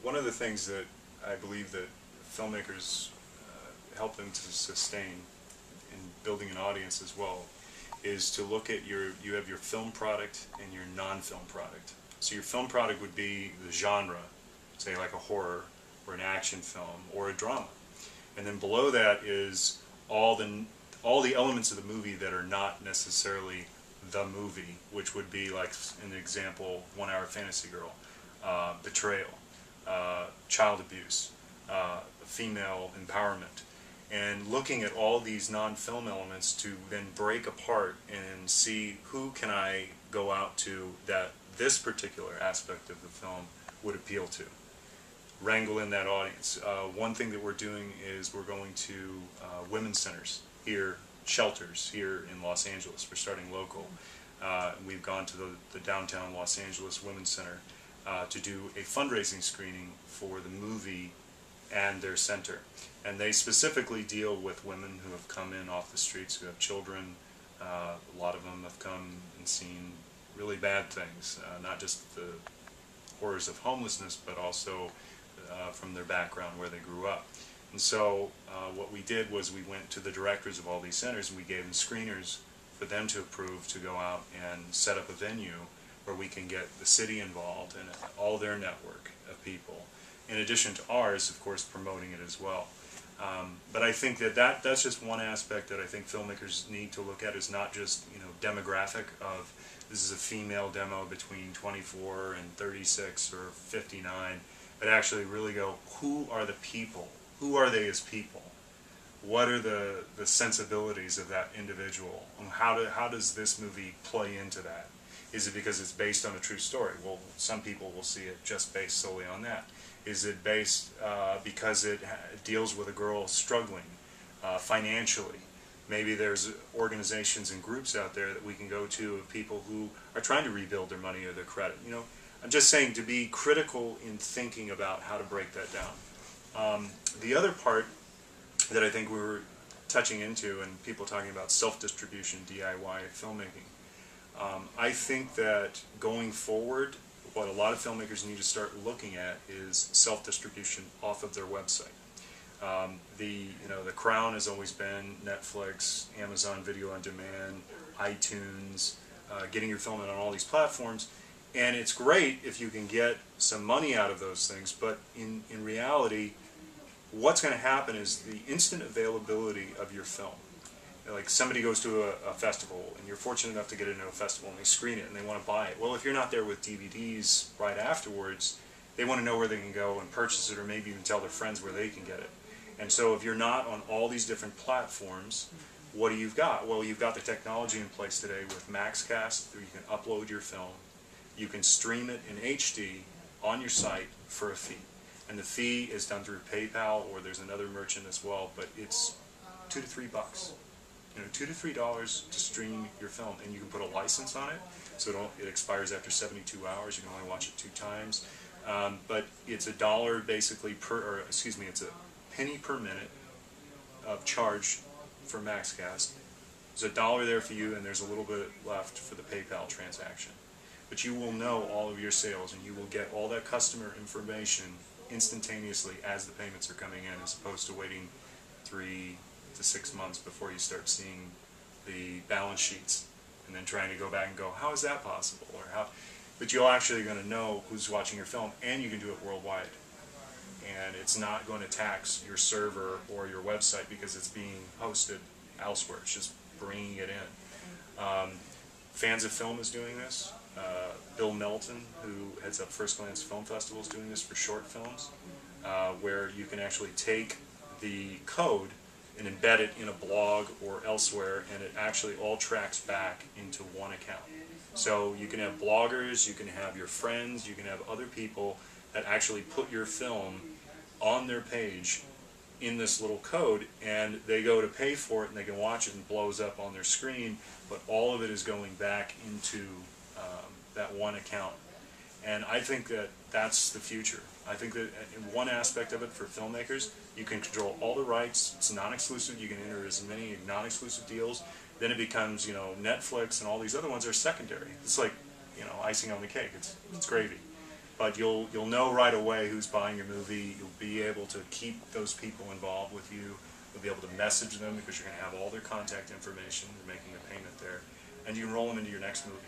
one of the things that I believe that filmmakers help them to sustain in building an audience as well is to look at you have your film product and your non-film product. So your film product would be the genre, say like a horror or an action film or a drama. And then below that is all the elements of the movie that are not necessarily the movie, which would be like an example, 1 Hour Fantasy Girl, betrayal, child abuse, female empowerment. And looking at all these non-film elements to then break apart and see who can I go out to that this particular aspect of the film would appeal to. Wrangle in that audience. One thing that we're doing is we're going to women's centers here, shelters here in Los Angeles. We're starting local. We've gone to the downtown Los Angeles Women's Center to do a fundraising screening for the movie and their center. And they specifically deal with women who have come in off the streets, who have children. A lot of them have come and seen really bad things, not just the horrors of homelessness, but also from their background where they grew up. And so what we did was we went to the directors of all these centers and we gave them screeners for them to approve to go out and set up a venue where we can get the city involved and all their network of people, in addition to ours, of course, promoting it as well. But I think that's just one aspect that I think filmmakers need to look at, is not just, you know, demographic of this is a female demo between 24 and 36 or 59, but actually really go, who are the people? Who are they as people? What are the sensibilities of that individual? And how does this movie play into that? Is it because it's based on a true story? Well, some people will see it just based solely on that. Is it based because it deals with a girl struggling financially? Maybe there's organizations and groups out there that we can go to of people who are trying to rebuild their money or their credit. You know, I'm just saying to be critical in thinking about how to break that down. The other part that I think we were touching into, and people talking about self-distribution, DIY filmmaking, I think that going forward, what a lot of filmmakers need to start looking at is self-distribution off of their website. The crown has always been Netflix, Amazon Video on Demand, iTunes, getting your film on all these platforms, and it's great if you can get some money out of those things, but in reality, what's going to happen is the instant availability of your film. Like somebody goes to a festival and you're fortunate enough to get into a festival and they screen it and they want to buy it. Well, if you're not there with DVDs right afterwards, they want to know where they can go and purchase it, or maybe even tell their friends where they can get it. And so if you're not on all these different platforms, what do you've got? Well, you've got the technology in place today with MaxCast, where you can upload your film. You can stream it in HD on your site for a fee. And the fee is done through PayPal, or there's another merchant as well, but it's $2 to $3. You know, $2 to $3 to stream your film, and you can put a license on it, so it expires after 72 hours. You can only watch it 2 times, but it's $1 basically it's a penny per minute of charge for MaxCast. There's $1 there for you, and there's a little bit left for the PayPal transaction. But you will know all of your sales, and you will get all that customer information instantaneously as the payments are coming in, as opposed to waiting 3 to 6 months before you start seeing the balance sheets and then trying to go back and go, how is that possible? Or how? But you're actually going to know who's watching your film, and you can do it worldwide. And it's not going to tax your server or your website because it's being hosted elsewhere. It's just bringing it in. Fans of Film is doing this. Bill Melton, who heads up First Glance Film Festival, is doing this for short films, where you can actually take the code and embed it in a blog or elsewhere, and it actually all tracks back into one account. So you can have bloggers, you can have your friends, you can have other people that actually put your film on their page in this little code, and they go to pay for it and they can watch it and it blows up on their screen, but all of it is going back into that one account. And I think that that's the future. I think that in one aspect of it for filmmakers, you can control all the rights. It's non-exclusive. You can enter as many non-exclusive deals. Then it becomes, you know, Netflix and all these other ones are secondary. It's like, you know, icing on the cake. It's gravy. but you'll know right away who's buying your movie. You'll be able to keep those people involved with you. You'll be able to message them because you're going to have all their contact information. You're making a payment there, and you can roll them into your next movie.